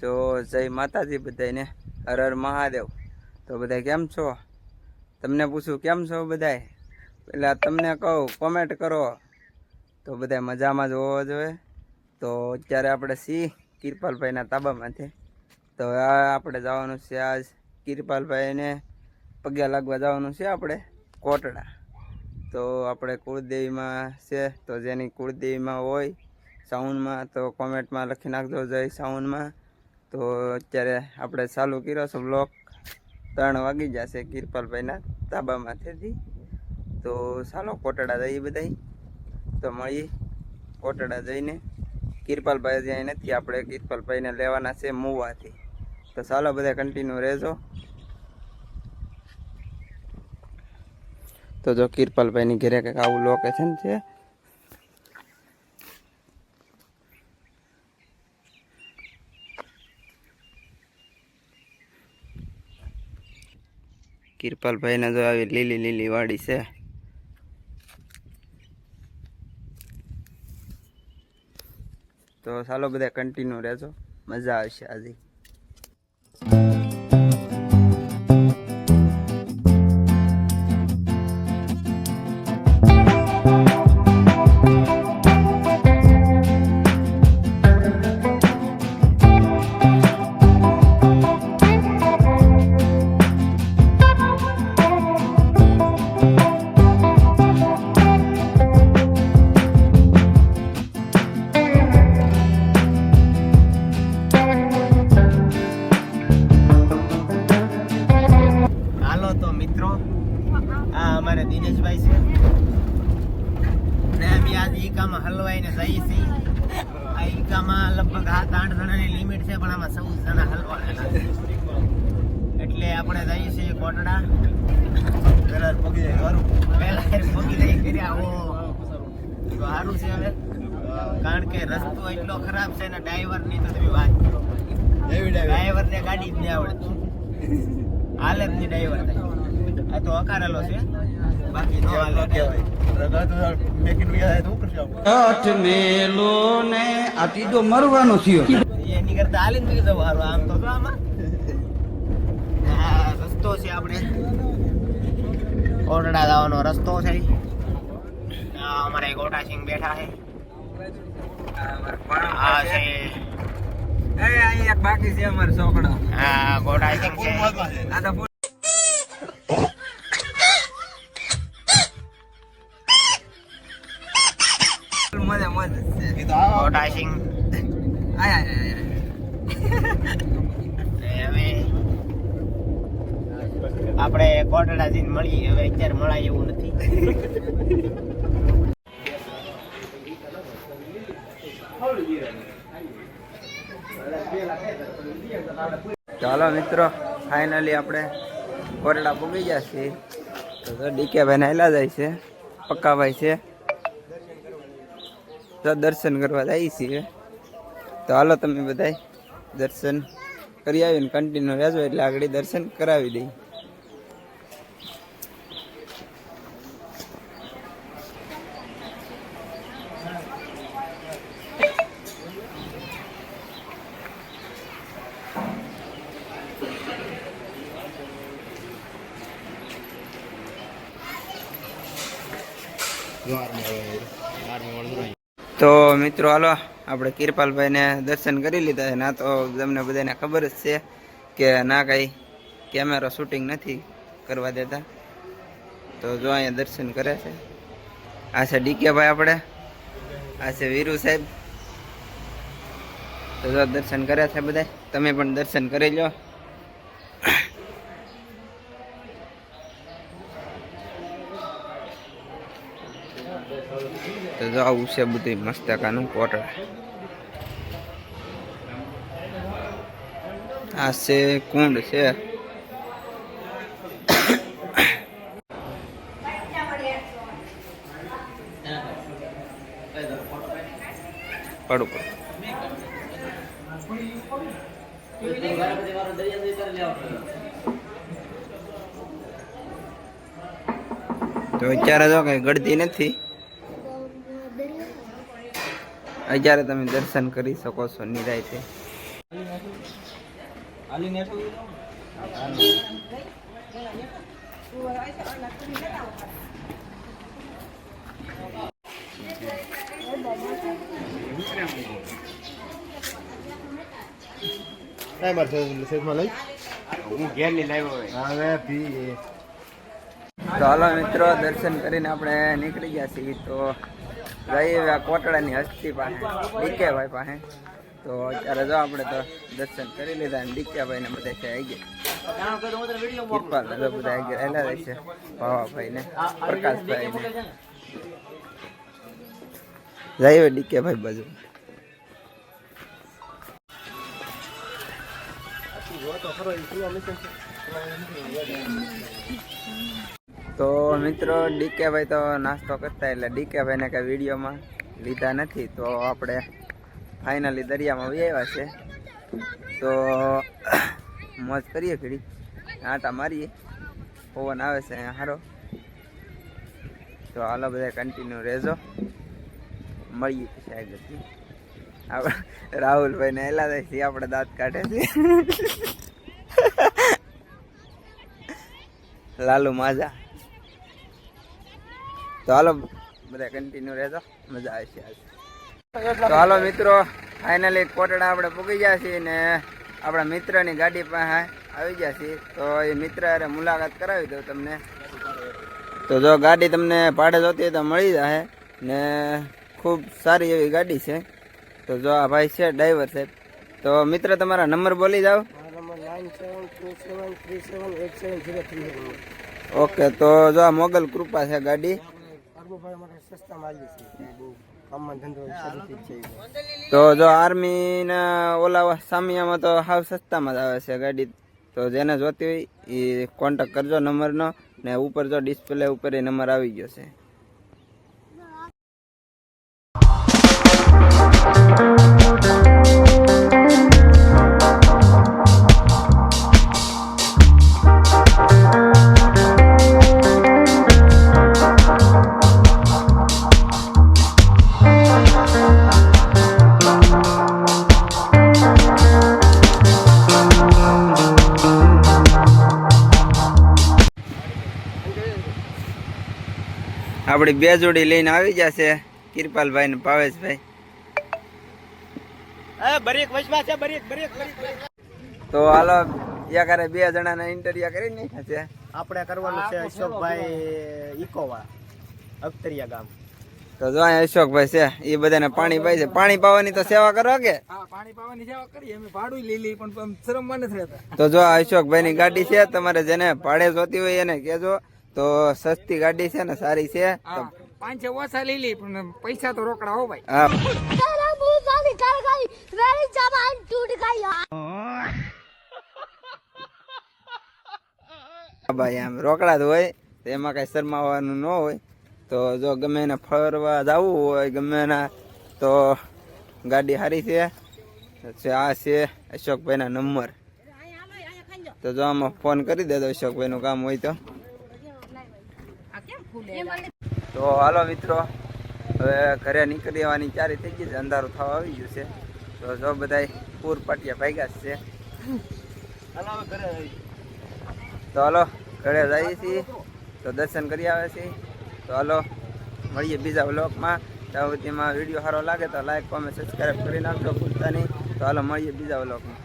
તો જય માતાજી બધાને, હર હર મહાદેવ। તો બધા કેમ છો? તમને પૂછું કેમ છો બધાય? પેલા તમને કહું કોમેન્ટ કરો તો બધા મજામાં જ હોવો જોઈએ। તો અત્યારે આપણે કિરપાલભાઈના તાબામાંથી તો આપણે જવાનું છે આજ કિરપાલભાઈને પગે લાગવા જવાનું છે આપણે કોટડા। તો આપણે કુળદેવીમાં છે, તો જેની કુળદેવીમાં હોય સાઉન્ડમાં તો કોમેન્ટમાં લખી નાખજો જય સાઉન્ડમાં। તો અત્યારે આપણે ચાલુ કર્યો છે બ્લોગ, 3 વાગી જશે કિરપાલભાઈના તાબામાંથી। તો ચાલો કોટડા જઈએ બધા, તો મળીએ કોટડા જઈને। કિરપાલભાઈ જ્યાં નથી, આપણે કિરપાલભાઈને લેવાના છે મુવાથી। તો ચાલો બધા કન્ટિન્યુ રહેજો। તો જો કિરપાલભાઈની ઘરે કંઈક આવું લોકેશન છે। કિરપાલભાઈને જો આવી લીલી લીલી વાડી છે। તો ચાલો બધા કન્ટિન્યુ રહેજો, મજા આવશે આજે। हमारे दिनेश भाई से ने अभी आज ईकामा हलवाई ने सही सी ईकामा लगभग 7-8 જણાની લિમિટ છે, પણ આમાં 14 જણા હલવાના છે। એટલે આપણે જઈએ છીએ કોટડા। પેલા પગી જાય સારું, પેલા પગી જાય કર્યા હો તો સારું છે હવે, કારણ કે રસ્તો એટલો ખરાબ છે ને ડ્રાઈવરની તો તમે વાત કરો, ડ્રાઈવરને ગાડી જ નહીં આવડે, હાલત ની ડ્રાઈવર થાય। આ તો અકારેલો છે, બાકી નો હાલે કહેવાય। આઠ મેલો ને આટી તો મરવાનો થયો, એની કરતા હાલીને બી જવું સારું। આમ તો આમાં રસ્તો છે, આપણે કોટડા જવાનો રસ્તો છે। અમારે ગોટાસિંહ બેઠા છે, આ છે એક બાકી છે અમારો છોકરો। હા ગોટાસિંહ છે, આ તો મજા મજા છે ગોટાસિંહ। હવે આપણે કોટડા જઈને મળીએ, હવે અત્યારે મળાય એવું નથી। ચાલો મિત્રો, ફાઇનલી આપણે કોટડા પૂગી ગયા છીએ। તો ડીકે ભાઈ હેલા જાય છે, પક્કાભાઈ છે, તો દર્શન કરવા જઈએ છીએ। તો હાલો તમે બધા દર્શન કરી આવીને કન્ટિન્યુ રહેજો, એટલે આગળ દર્શન કરાવી દઈએ। તો મિત્રો હાલો આપણે કિરપાલભાઈને દર્શન કરી લીધા છે। ના તો તમને બધાને ખબર જ છે કે ના કાંઈ કેમેરા શૂટિંગ નથી કરવા દેતા। તો જો અહીંયા દર્શન કરે છે, આ છે ડીકે ભાઈ આપણે, આ છે વીરુ સાહેબ। તો જો દર્શન કરે છે બધા, તમે પણ દર્શન કરી લો। તો જો આવું છે બધું મસ્તકાનું કોટડા। આ છે કુંડ છે, પડું તો અત્યારે જો કઈ ગળતી નથી, અત્યારે તમે દર્શન કરી શકો છો નિરાંતે। હું ઘેર ની લાવ્યો તો હાલો મિત્રો, દર્શન કરીને આપણે નીકળી ગયા છીએ. તો જઈએ કોટડાની હસ્તી પાસે, ડીકેભાઈ પાસે. તો અત્યારે જો આપણે તો દર્શન કરી લીધા અને ડીકેભાઈ ને બધા છે આવી ગયા. કિરપાલ બધા આવી ગયા એલા છે, ભાવાભાઈ ને પ્રકાશભાઈ ને જઈએ ડીકેભાઈ બાજુ. તો મિત્રો ડીકેભાઈ તો નાસ્તો કરતા, એટલે ડીકેભાઈ ને કઈ વિડીયોમાં લીધા નથી. તો આપણે ફાઇનલી દરિયામાં આવ્યા છે. તો મોજ કરીએ, ખીડી આટા મારીએ, પવન આવે છે અહીંયા સારો. તો હાલો બધા કન્ટિન્યુ રહેજો, મળીએ પછી આગળથી. આપણે રાહુલભાઈ ને એલા જાય છે, આપણે દાંત કાઢે છે. લાલુ માજા. તો હાલો બધા કન્ટિન્યુ રહેજો, મજા આવશે આજ. તો હાલો મિત્રો, ફાઇનલી કોટડા આપણે પૂગી ગયા છીએ ને આપણા મિત્રની ગાડી પાસે આવી ગયા છીએ. તો એ મિત્ર અરે મુલાકાત કરાવી દઉં તમને. તો જો ગાડી તમને ભાડે જોતી હોય તો મળી જાય ને, ખૂબ સારી એવી ગાડી છે. તો જો આ ભાઈ છે ડ્રાઈવર સાહેબ. તો મિત્ર તમારા નંબર બોલી જાઓ. ઓકે, તો જો આ મોગલ કૃપા છે ગાડી. તો જો આર્મી ના ઓલા સામિયામાં તો હાવ સસ્તામાં જ આવે છે ગાડી. તો જેને જોતી હોય એ કોન્ટેક્ટ કરજો નંબરનો, ને ઉપર જો ડિસ્પ્લે ઉપર એ નંબર આવી ગયો છે. આપણી બે જોડી લઈને આવી જશે કિરપાલભાઈ ને ભાવેશભાઈ. તો હાલો યાકારે બે જણાના ઇન્ટરવ્યુ કરી નાખ્યા છે. આપણે કરવાનું છે અશોકભાઈ ઇકોવાળા, અખતરિયા ગામ. તો જો અહીંયા અશોકભાઈ છે, એ બધાને પાણી પાય છે. પાણી પાવાની તો સેવા કરો કે? પાણી પાવાની સેવા કરીએ અમે, ભાડું લઈ લઈએ પણ શરમમાં નથી રહેતા. તો જો આ અશોકભાઈ ની ગાડી છે, તમારે જેને ભાડે જોતી હોય એને કહેજો. તો સસ્તી ગાડી છે ને સારી છે. 5 ઓછા લઈ લઈએ પણ પૈસા તો રોકડા હો ભાઈ. હા ભાઈ, આમ રોકડા જ હોય, એમાં કઈ શરમાવાનું ન હોય. તો જો ગમે એને ફરવા જવું હોય ગમે એના, તો ગાડી સારી છે. આ છે અશોકભાઈ ના નંબર. તો જો આમાં ફોન કરી દેજો અશોકભાઈ નું કામ હોય તો. તો હાલો મિત્રો, હવે ઘરે નીકળી આવવાની ચારી થઈ ગઈ છે, અંધારું થવા આવી ગયું છે. તો જો બધા પૂર પાટિયા ભાગ્યા છે. તો હાલો ઘરે જઈએ છીએ, તો દર્શન કરી આવે છે. તો હાલો મળીએ બીજા વ્લોગમાં. ત્યાં સુધીમાં વિડીયો સારો લાગે તો લાઈક, કોમેન્ટ, સબસ્ક્રાઈબ કરી નાખજો ભૂલતા નહીં. તો હાલો મળીએ બીજા વ્લોગમાં.